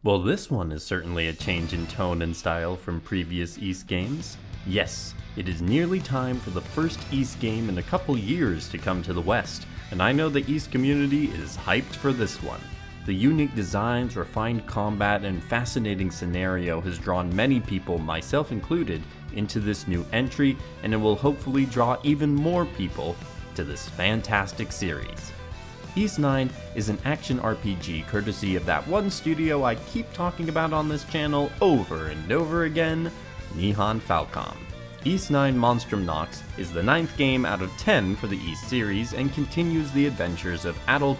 Well, this one is certainly a change in tone and style from previous Ys games. Yes, it is nearly time for the first Ys game in a couple years to come to the West, and I know the Ys community is hyped for this one. The unique designs, refined combat, and fascinating scenario has drawn many people, myself included, into this new entry, and it will hopefully draw even more people to this fantastic series. Ys 9 is an action RPG courtesy of that one studio I keep talking about on this channel over and over again, Nihon Falcom. Ys 9 Monstrum Nox is the 9th game out of 10 for the Ys series and continues the adventures of Adol,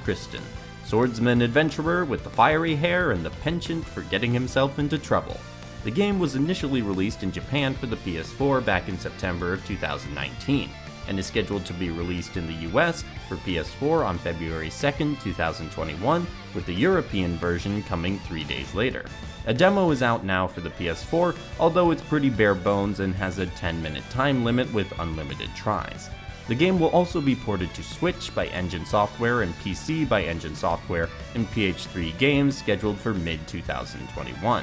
swordsman adventurer with the fiery hair and the penchant for getting himself into trouble. The game was initially released in Japan for the PS4 back in September of 2019, and is scheduled to be released in the US for PS4 on February 2nd, 2021, with the European version coming 3 days later. A demo is out now for the PS4, although it's pretty bare bones and has a 10-minute time limit with unlimited tries. The game will also be ported to Switch by Engine Software and PC by Engine Software and PH3 Games, scheduled for mid-2021.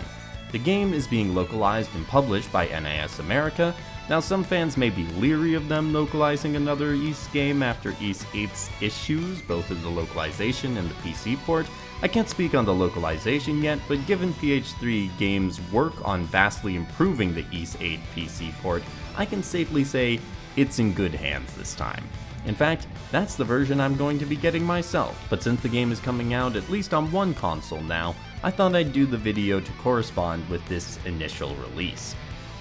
The game is being localized and published by NIS America. Now, some fans may be leery of them localizing another Ys game after Ys 8's issues, both in the localization and the PC port. I can't speak on the localization yet, but given PH3 Games' work on vastly improving the Ys 8 PC port, I can safely say it's in good hands this time. In fact, that's the version I'm going to be getting myself, but since the game is coming out at least on one console now, I thought I'd do the video to correspond with this initial release.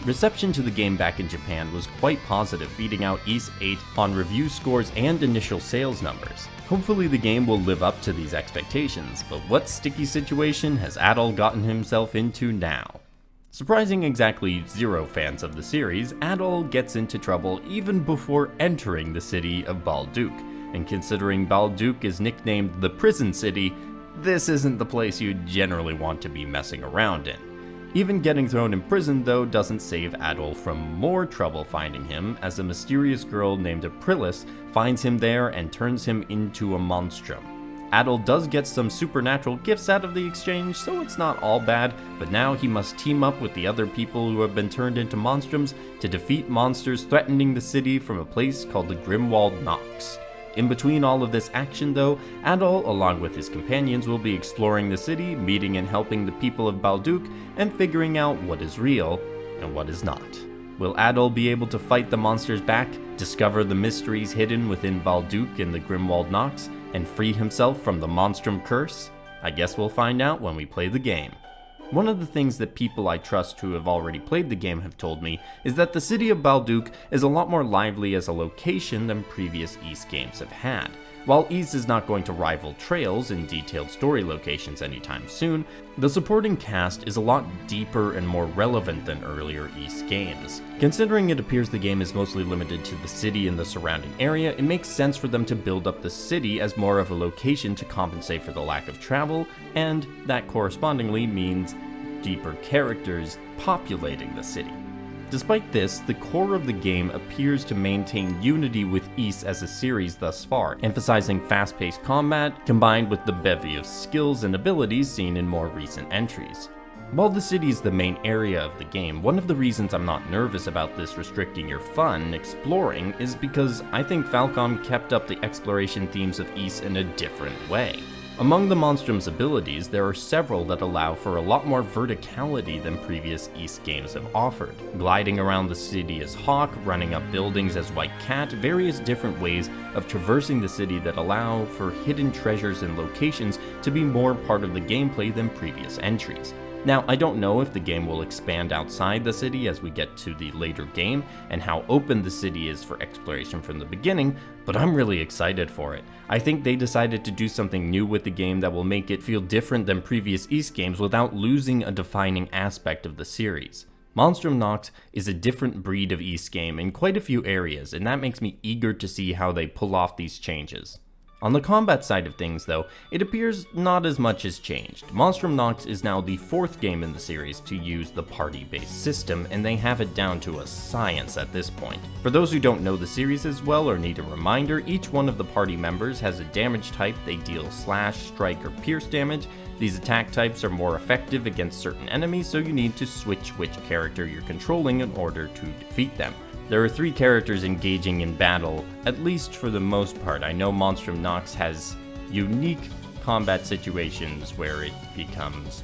Reception to the game back in Japan was quite positive, beating out Ys 8 on review scores and initial sales numbers. Hopefully the game will live up to these expectations, but what sticky situation has Adol gotten himself into now? Surprising exactly 0 fans of the series, Adol gets into trouble even before entering the city of Balduq, and considering Balduq is nicknamed the Prison City, this isn't the place you generally want to be messing around in. Even getting thrown in prison, though, doesn't save Adol from more trouble finding him, as a mysterious girl named Aprilis finds him there and turns him into a monstrum. Adol does get some supernatural gifts out of the exchange, so it's not all bad, but now he must team up with the other people who have been turned into monstrums to defeat monsters threatening the city from a place called the Grimwald Nox. In between all of this action, though, Adol, along with his companions, will be exploring the city, meeting and helping the people of Balduq, and figuring out what is real and what is not. Will Adol be able to fight the monsters back, discover the mysteries hidden within Balduq and the Grimwald Nox, and free himself from the Monstrum curse? I guess we'll find out when we play the game. One of the things that people I trust who have already played the game have told me is that the city of Balduq is a lot more lively as a location than previous Ys games have had. While Ys is not going to rival Trails in detailed story locations anytime soon, the supporting cast is a lot deeper and more relevant than earlier Ys games. Considering it appears the game is mostly limited to the city and the surrounding area, it makes sense for them to build up the city as more of a location to compensate for the lack of travel, and that correspondingly means deeper characters populating the city. Despite this, the core of the game appears to maintain unity with Ys as a series thus far, emphasizing fast-paced combat combined with the bevy of skills and abilities seen in more recent entries. While the city is the main area of the game, one of the reasons I'm not nervous about this restricting your fun exploring is because I think Falcom kept up the exploration themes of Ys in a different way. Among the Monstrum's abilities, there are several that allow for a lot more verticality than previous Ys games have offered. Gliding around the city as Hawk, running up buildings as White Cat, various different ways of traversing the city that allow for hidden treasures and locations to be more part of the gameplay than previous entries. Now, I don't know if the game will expand outside the city as we get to the later game, and how open the city is for exploration from the beginning, but I'm really excited for it. I think they decided to do something new with the game that will make it feel different than previous Ys games without losing a defining aspect of the series. Monstrum Nox is a different breed of Ys game in quite a few areas, and that makes me eager to see how they pull off these changes. On the combat side of things, though, it appears not as much has changed. Monstrum Nox is now the 4th game in the series to use the party-based system, and they have it down to a science at this point. For those who don't know the series as well or need a reminder, each one of the party members has a damage type. They deal slash, strike, or pierce damage, These attack types are more effective against certain enemies, so you need to switch which character you're controlling in order to defeat them. There are 3 characters engaging in battle, at least for the most part. I know Monstrum Nox has unique combat situations where it becomes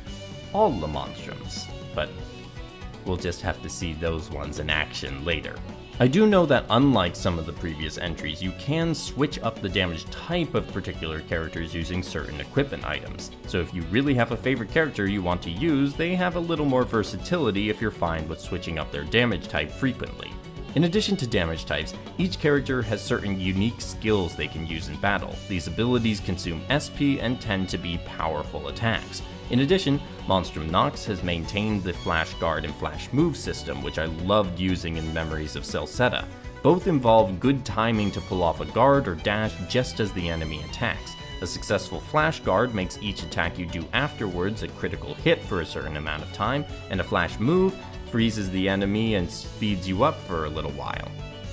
all the monstrums, but we'll just have to see those ones in action later. I do know that unlike some of the previous entries, you can switch up the damage type of particular characters using certain equipment items. So if you really have a favorite character you want to use, they have a little more versatility if you're fine with switching up their damage type frequently. In addition to damage types, each character has certain unique skills they can use in battle. These abilities consume SP and tend to be powerful attacks. In addition, Monstrum Nox has maintained the Flash Guard and Flash Move system, which I loved using in Memories of Celceta. Both involve good timing to pull off a guard or dash just as the enemy attacks. A successful Flash Guard makes each attack you do afterwards a critical hit for a certain amount of time, and a Flash Move freezes the enemy and speeds you up for a little while.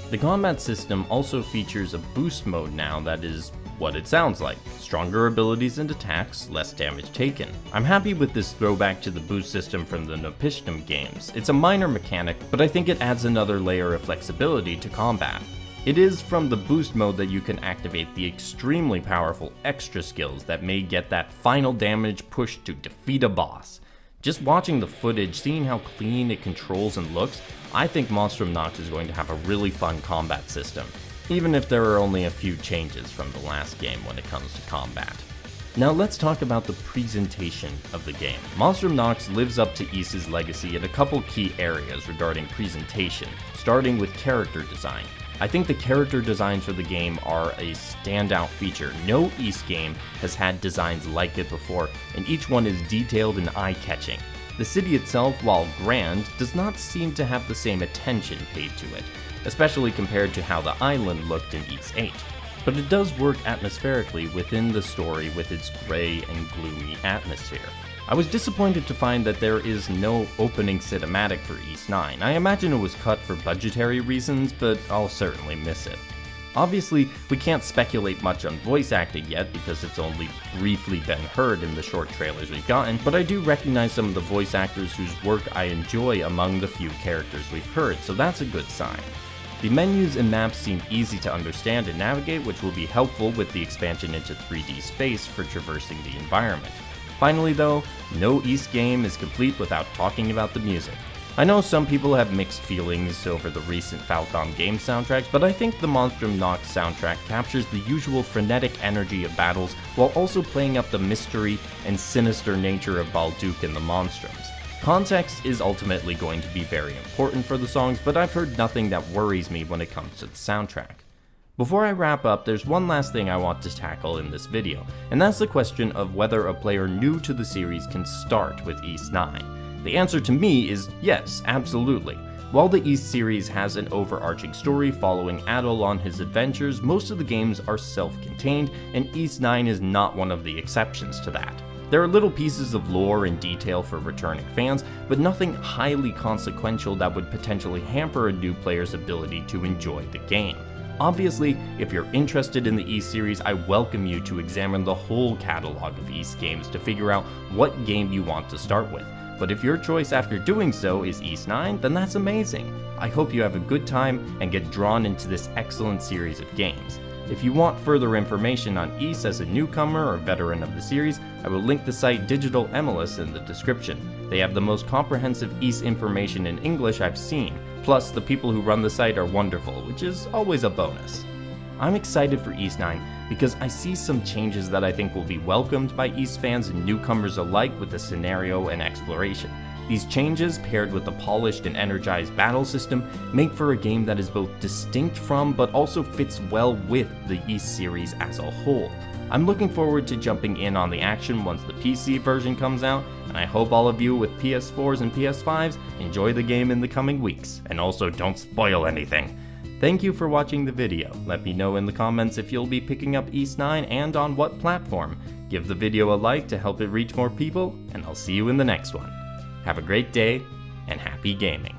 The combat system also features a boost mode now that is what it sounds like. Stronger abilities and attacks, less damage taken. I'm happy with this throwback to the boost system from the Monstrum games. It's a minor mechanic, but I think it adds another layer of flexibility to combat. It is from the boost mode that you can activate the extremely powerful extra skills that may get that final damage push to defeat a boss. Just watching the footage, seeing how clean it controls and looks, I think Monstrum Nox is going to have a really fun combat system, even if there are only a few changes from the last game when it comes to combat. Now let's talk about the presentation of the game. Monstrum Nox lives up to Ys's legacy in a couple key areas regarding presentation, starting with character design. I think the character designs for the game are a standout feature. No Ys game has had designs like it before, and each one is detailed and eye-catching. The city itself, while grand, does not seem to have the same attention paid to it, especially compared to how the island looked in Ys 8. But it does work atmospherically within the story with its gray and gloomy atmosphere. I was disappointed to find that there is no opening cinematic for Ys 9. I imagine it was cut for budgetary reasons, but I'll certainly miss it. Obviously, we can't speculate much on voice acting yet because it's only briefly been heard in the short trailers we've gotten, but I do recognize some of the voice actors whose work I enjoy among the few characters we've heard, so that's a good sign. The menus and maps seem easy to understand and navigate, which will be helpful with the expansion into 3D space for traversing the environment. Finally though, no Ys game is complete without talking about the music. I know some people have mixed feelings over the recent Falcom game soundtracks, but I think the Monstrum Nox soundtrack captures the usual frenetic energy of battles while also playing up the mystery and sinister nature of Balduq and the Monstrums. Context is ultimately going to be very important for the songs, but I've heard nothing that worries me when it comes to the soundtrack. Before I wrap up, there's one last thing I want to tackle in this video, and that's the question of whether a player new to the series can start with Ys 9. The answer to me is yes, absolutely. While the Ys series has an overarching story following Adol on his adventures, most of the games are self-contained, and Ys 9 is not one of the exceptions to that. There are little pieces of lore and detail for returning fans, but nothing highly consequential that would potentially hamper a new player's ability to enjoy the game. Obviously, if you're interested in the Ys series, I welcome you to examine the whole catalog of Ys games to figure out what game you want to start with. But if your choice after doing so is Ys 9, then that's amazing. I hope you have a good time and get drawn into this excellent series of games. If you want further information on Ys as a newcomer or veteran of the series, I will link the site Digital MLS in the description. They have the most comprehensive Ys information in English I've seen, plus the people who run the site are wonderful, which is always a bonus. I'm excited for Ys 9 because I see some changes that I think will be welcomed by Ys fans and newcomers alike with the scenario and exploration. These changes, paired with the polished and energized battle system, make for a game that is both distinct from but also fits well with the Ys series as a whole. I'm looking forward to jumping in on the action once the PC version comes out, and I hope all of you with PS4s and PS5s enjoy the game in the coming weeks, and also don't spoil anything. Thank you for watching the video. Let me know in the comments if you'll be picking up Ys 9 and on what platform. Give the video a like to help it reach more people, and I'll see you in the next one. Have a great day, and happy gaming.